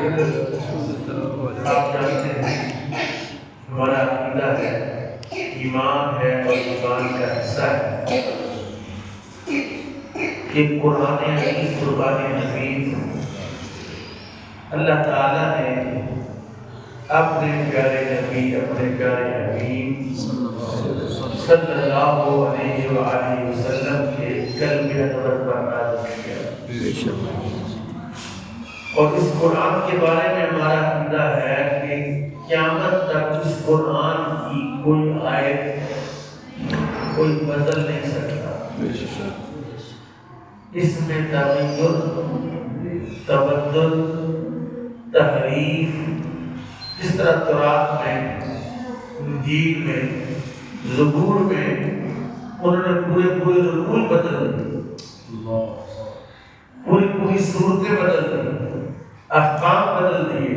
آپ جانتے ہیں ہمارا عقیدہ ہے، ایمان ہے اور ایمان کا حصہ ہے کہ قرآن حدیث، قرآن حمید اللہ تعالیٰ نے اپنے پیارے نبی، اپنے پیارے حبیب صلی اللہ علیہ وآلہ وسلم کے قلب انور پر نازل کیا۔ اور اس قرآن کے بارے میں ہمارا عقیدہ ہے کہ قیامت تک اس قرآن کی کوئی آیت کوئی بدل نہیں سکتا۔ اس میں تغیر، تبدل، تحریف، جس طرح تورات میں، انجیل میں، زبور میں انہوں نے پورے رسول بدل دیے، پوری صورتیں بدل دی، احکام بدل دیے۔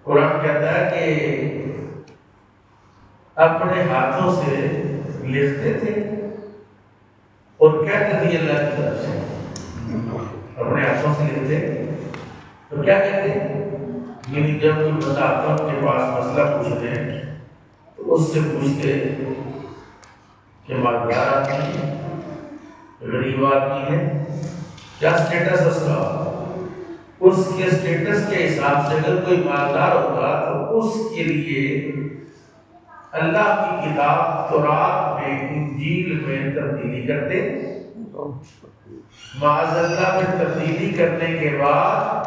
قرآن کہتا ہے کہ اپنے ہاتھوں سے لکھتے تھے اور کہتے تھے اللہ کی طرف سے، اپنے ہاتھوں سے لکھتے تو کیا کہتے ہیں؟ یعنی جب کوئی بندہ آتا ان کے پاس مسئلہ پوچھتے ہیں تو اس سے پوچھتے کہ مالدار آدمی ہے، غریب آدمی ہے، کیا سٹیٹس اس کا؟ اس کے سٹیٹس کے حساب سے اگر کوئی مالدار ہوگا تو اس کے لیے اللہ کی کتاب تورات میں، انجیل میں تبدیلی کرتے، معاذ اللہ میں تبدیلی کرنے کے بعد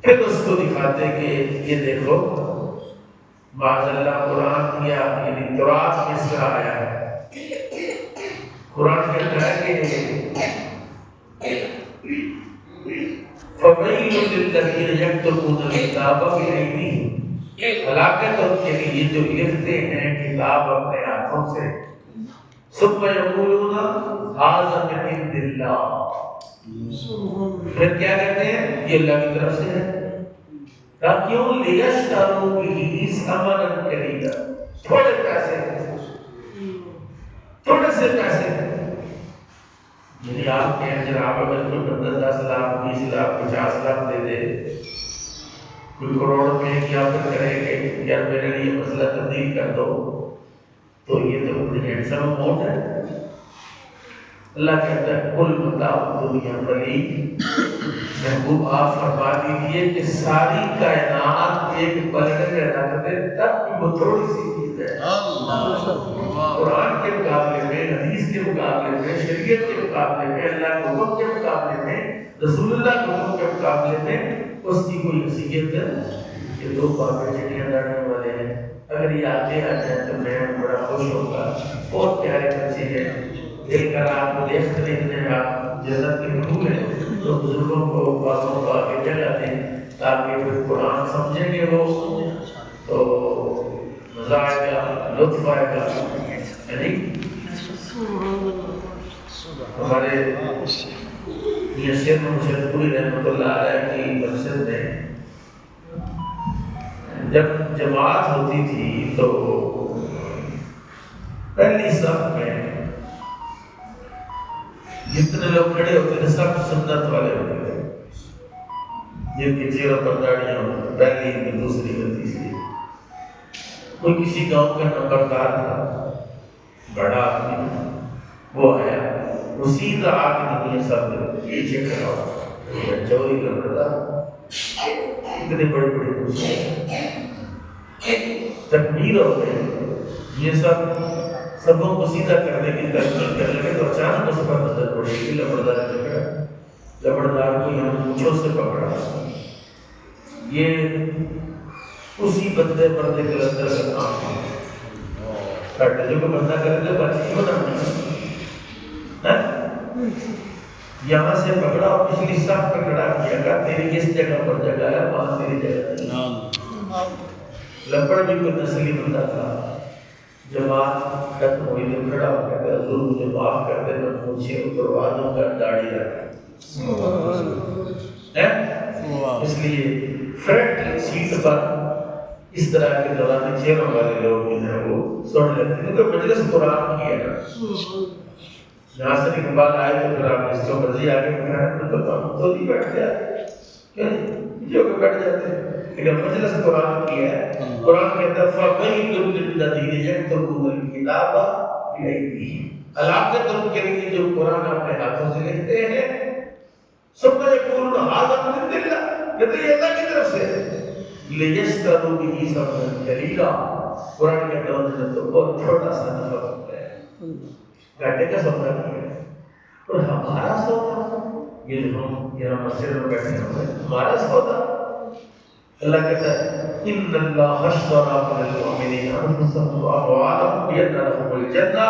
پھر اس کو دکھاتے کہ یہ دیکھو معاذ اللہ قرآن یا یعنی تورات میں اس طرح آیا ہے۔ قرآن کہتا ہے کہ فَوَيْلٌ لِلَّذِينَ يَكْتُبُونَ الْكِتَابَ بِأَيْدِيهِمْ، ہلاکت ان کے لیے جو لکھتے ہیں کتاب اپنے ہاتھوں سے، ثُمَّ يَقُولُونَ هَٰذَا مِنْ عِندِ اللَّهِ، پھر کیا کہتے ہیں؟ یہ اللہ کی طرف سے ہے۔ کیوں؟ لِيَشْتَرُوا بِهِ ثَمَنًا قَلِيلًا، تھوڑے سے پیسے، یعنی آپ کے جناب اگر کوئی 10 لاکھ 20 لاکھ 50 لاکھ دے دے، کوئی کروڑ میں کیا کرے کہ یار میرے لیے مسئلہ تبدیل کر دو، تو یہ تو بڑی ہینڈسم اماؤنٹ ہے۔ اللہ کہتا ہے کل متاع الدنیا قلیل، محبوب آپ فرما دیجیے کہ ساری کائنات ایک پلڑے میں رکھ دے تب بھی وہ تھوڑی سی چیز ہے۔ قرآن کے مقابلے میں، حدیث کے مقابلے میں، شریعت کے مقابلے میں، اللہ کے حکم کے مقابلے میں، رسول اللہ کے حکم کے مقابلے میں اس کی کوئی حیثیت ہے؟ یہ دو باتیں چٹیاں ڈالنے والے ہیں۔ اگر یہ آتے آ جائیں تو میں بڑا خوش ہوگا۔ بہت پیارے بچے ہیں، دل کر آپ کو دیکھتے دیکھنے آپ جنت کے محبوب ہیں، تو بزرگوں کو باتوں کو آگے جگہ دیں تاکہ پھر قرآن سمجھیں گے وہ تو مزہ آئے گا، لطف آئے گا۔ یعنی ہمارے یہ شیر مرشد پوری رحمۃ اللہ علیہ کی مسجد میں جب جماعت ہوتی تھی تو پہلی صف میں جتنے لوگ کھڑے ہوتے تھے سب سنت والے ہوتے تھے، جن کے چہروں پر داڑیاں ہوتی، پہلی دوسری یا تیسری۔ کوئی کسی گاؤں کا نمبردار تھا، بڑا آدمی، وہ آیا، وہ سیدھا آ کے دنیا سب پیچھے کھڑا ہوا، چوری نمبردار، اتنے بڑے بڑے کرسی، تکبیر ہو گئی، یہ سبوں کو سیدھا کرنے کی تکبیر کرنے لگے تو اچانک اس پر نظر پڑی کہ لبردار پکڑا، لبردار کو یہاں مونچھوں سے پکڑا، یہ اسی بندے کے اندر کا کام ہے، جو کو بندہ کرے گا بچی بنا یہاں سے پکڑا اور پچھلی صف پہ کھڑا کیا گا، تیری کس جگہ پر جگہ ہے وہاں تیری جگہ ہے۔ لپڑ بھی کوئی نسلی بندہ تھا، جماعت ختم ہوئی تو کھڑا ہو کہتا ہے حضور مجھے معاف کر دے، میں مجھے اتروا دوں گا داڑھی رکھ، اس لیے فرنٹ سیٹ پر اس طرح کے دوران چہروں والے لوگ جو ہیں وہ سن لیتے ہیں، کیونکہ مجلس قرآن کی ہے نا، یہاں سے اقبال آئے تو پھر آپ اس کو مرضی آگے بٹھائیں تو نہیں بیٹھ گیا۔ جو کہ بیٹھ جاتے ہیں، لیکن مجلس قرآن کی ہے، قرآن کہتا ہے فَوَيْلٌ لِّلَّذِينَ يَكْتُبُونَ الْكِتَابَ بِأَيْدِيهِمْ، ہلاکت ان کے لیے جو قرآن اپنے ہاتھوں سے لکھتے ہیں، ثُمَّ يَقُولُونَ هَٰذَا مِنْ عِندِ اللَّهِ، کہتے ہیں یہ اللہ کی طرف سے ہے، لِيَشْتَرُوا بِهِ ثَمَنًا قَلِيلًا، قرآن کہتا ہے انہوں نے تو بہت چھوٹا سا نفع پایا ہے، گھاٹے کا سودا کیا ہے۔ اور ہمارا سودا، یہ جو ہم یہاں مسجد میں بیٹھے ہیں، ہمارا سودا، اللہ کہتا ہے ان اللہ اشترى من المؤمنین انفسهم واموالهم بان لهم الجنہ،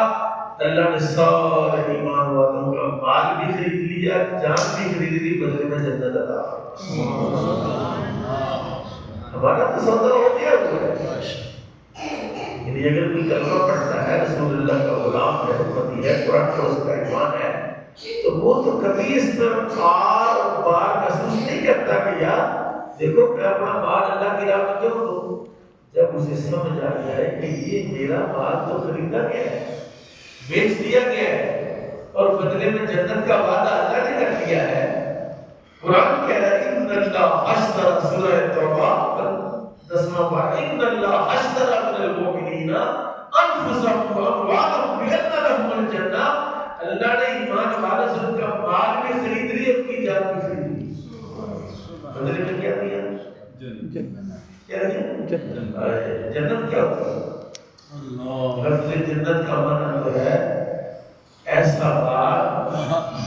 اللہ نے سارے ایمان والوں کا مال بھی خرید لیا، جان بھی خرید لی، بدلے میں جنت عطا فرمائی۔ ہمارا تو سودا ہو گیا ہوا ہے۔ یعنی اگر کوئی کلمہ پڑھتا ہے، رسول اللہ کا غلام ہے، امتی ہے، قرآن کا اس کا ایمان ہے، تو وہ تو کبھی اس پر بار بار محسوس نہیں کرتا کہ یار دیکھو میں اپنا مال اللہ کی راہ میں کیوں دوں۔ جب اسے سمجھ آ جائے کہ یہ میرا مال تو خریدا گیا ہے، بیچ دیا گیا ہے، اور بدلے میں جنت کا وعدہ اللہ نے کر دیا ہے۔ قرآن کہہ رہا ہے ان اللہ اشترى، سورہ توبہ 10واں پارہ، ان اللہ اشترى من المؤمنین انفسهم واموالهم بان لهم الجنہ، اللہ نے ایمان والوں سے ان کا مال بھی خرید لی، ان کی جان بھی خرید لی۔ بدلے میں کیا دیا؟ کیا دیا؟ جنت کیا ہوتا ہے؟ لفظ جنت کا معنی تو ہے ایسا باغ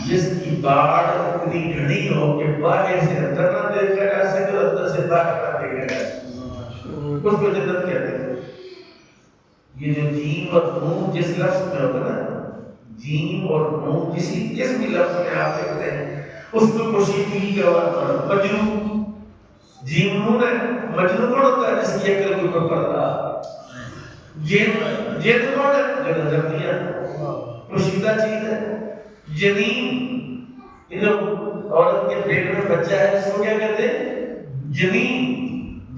جس کی باڑ اتنی گھنی ہو کہ باہر سے اندر نہ دیکھا جا سکے اور اندر سے باہر نہ دیکھا جا سکے، اس کو جنت کہتے ہیں۔ یہ جو جیم اور نون جس لفظ میں ہوتا ہے نا، جیم اور نون جس بھی لفظ میں آپ دیکھتے ہیں اس کو کشیدگی کا معنی مجنون، جیم نون ہے، مجنون کون ہوتا ہے جس کی عقل کے اوپر پڑتا، جین کون ہے جو نظر نہیں آتا، کشیدہ چیز ہے۔ جنین، یہ جو عورت کے پیٹ میں بچہ ہے اس کو کیا کہتے ہیں؟ جنین،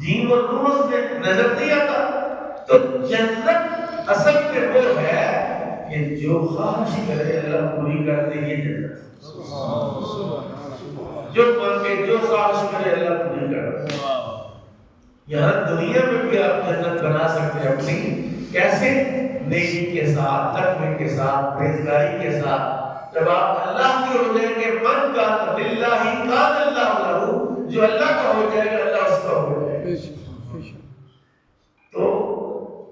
جیم اور نون اس میں نظر نہیں آتا۔ تو جنت اصل میں وہ ہے کہ جو خواہش کرے اللہ پوری کر دے، یہ جنت، جو مانگے جو خواہش کرے اللہ پوری کر دے۔ یہاں دنیا میں بھی آپ جنت بنا سکتے ہیں اپنی، کیسے؟ نیکی کے ساتھ، تقوی کے ساتھ، پرہیزگاری کے ساتھ۔ جب آپ اللہ کے ہو جائیں گے، من کان للہ کان اللہ لہ، جو اللہ کا ہو جائے گا اللہ اس کا ہو جائے گا۔ تو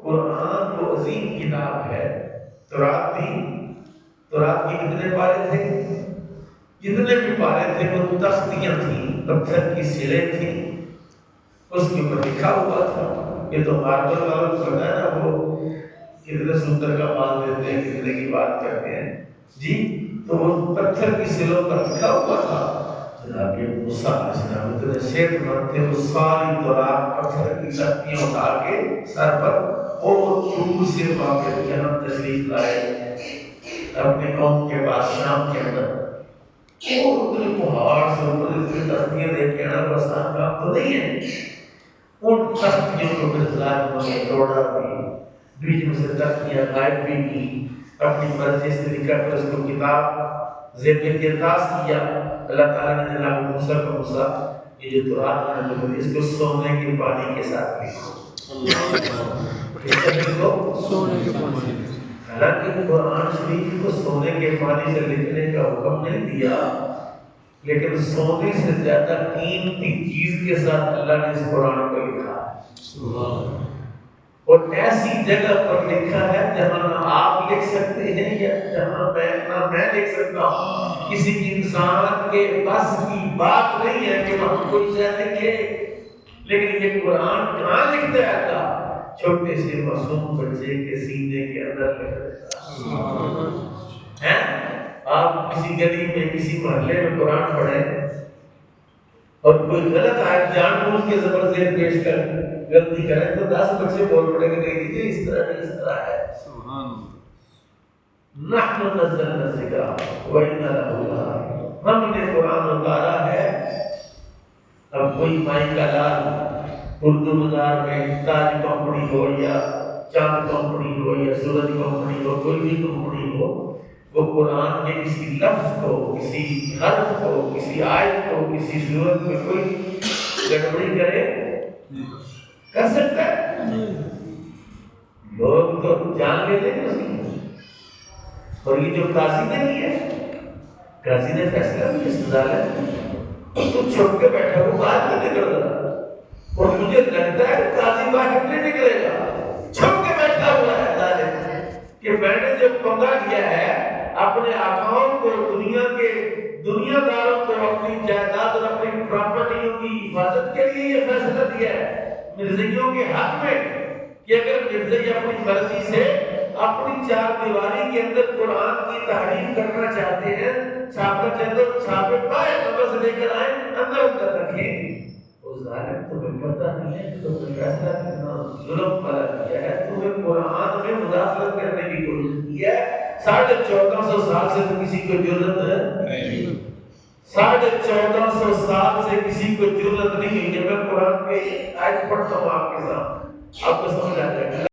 قرآن وہ عظیم کتاب ہے۔ تورات کی کتنے پارے تھے؟ جتنے بھی پارے تھے وہ تختیاں تھیں، پتھر کی سلیں تھیں، اس کے اوپر لکھا ہوا تھا۔ یہ تو ماربل والوں کو پتا ہے نا، وہ کتنے سندر کا مان دیتے ہیں، کتنے کی بات کرتے ہیں جی، تو وہ پتھر کی سلوں پر لکھا ہوا تھا۔ جناب موسیٰ علیہ السلام اتنے صحت مند تھے، وہ ساری تورات پتھر کی تختیاں اٹھا کے سر پر اور چور سے واپس جہاں تشریف لائے اپنے قوم کے بعد شام کے اندر، اور اتنے پہاڑ سے اوپر اتنی تختیاں دے کے آنا آسان کام تو نہیں ہے۔ ان تختیوں کو ظالموں نے توڑا بھی، بیچ میں سے تختیاں غائب بھی کی، اپنی مرضی سے لکھا کر اس کو کتاب زیب اعتراض کیا۔ اللہ تعالیٰ نے جناب موسیٰ کو یہ جو تورات میں جو اس کو سونے کے پانی کے ساتھ لکھو، سونے کے پانی۔ حالانکہ قرآن شریف کو سونے کے پانی سے لکھنے کا حکم نہیں دیا، لیکن سونے سے زیادہ قیمتی چیز کے ساتھ اللہ نے اس قرآن کو لکھا ہے، اور ایسی جگہ پر لکھا ہے جہاں نہ آپ لکھ سکتے ہیں یا جہاں میں لکھ سکتا ہوں۔ کسی انسان کے بس کی بات نہیں ہے کہ وہاں کوئی شاید لکھے، لیکن یہ قرآن کہاں لکھتا ہے؟ اللہ چھوٹے سے معصوم بچے کے سینے کے اندر لکھ دیتا ہے۔ آپ کسی گلی میں کسی محلے میں قرآن پڑھیں اور کوئی غلط آیت جان بوجھ کے زبر زیر پیش کر غلطی کریں تو 10 بچے بول پڑے کہ نہیں دیجیے اس طرح نہیں، اس طرح ہے۔ سبحان اللہ۔ نحن نزلنا الذکر وإنا لہ لحافظون، ہم نے قرآن اتارا ہے۔ اب کوئی مائی کا لال اردو بازار میں تاج کمپنی ہو یا چاند کمپنی ہو یا سورج کمپنی ہو، کوئی بھی کمپنی ہو، وہ قرآن کے کسی لفظ کو، کسی حرف کو، کسی آیت کو، کسی صورت میں کوئی گڑبڑی کرے کر سکتا ہے؟ لوگ تو جان لیتے ہیں اس کی. اور یہ جو قاضی نے کیا قاضی نے فیصلہ کیا سزا ہے تو چھپ کے بیٹھا وہ باہر نہیں نکل رہا. اور مجھے لگتا ہے کہ قاضی باہر نہیں نکلے گا، چھپ کے بیٹھا ہوا ہے ظالم کہ میں نے جو پنگا کیا ہے اپنے آقاؤں کو، دنیا داروں کو اپنی جائیداد اور اپنی پراپرٹیوں کی حفاظت کے لیے یہ فیصلہ دیا ہے مرزائیوں کے حق میں کہ اگر مرزائی اپنی مرضی سے اپنی چار دیواری کے اندر قرآن کی تحریف کرنا چاہتے ہیں، چھاپنا چاہتے ہیں، چھاپے پائے واپس لے کر آئیں، اندر رکھیں. اس ظالم تمہیں پتہ نہیں ہے کہ تم نے فیصلہ کتنا ظلم والا کیا ہے. تمہیں قرآن میں مداخلت کرنے کی کوشش کی ہے. 1450 سال سے تو کسی کو جرأت نہیں، 1450 سال سے کسی کو جرأت نہیں. جب میں قرآن کے آیت پڑھتا ہوں آپ کے ساتھ آپ کو سمجھ آ جائے گا.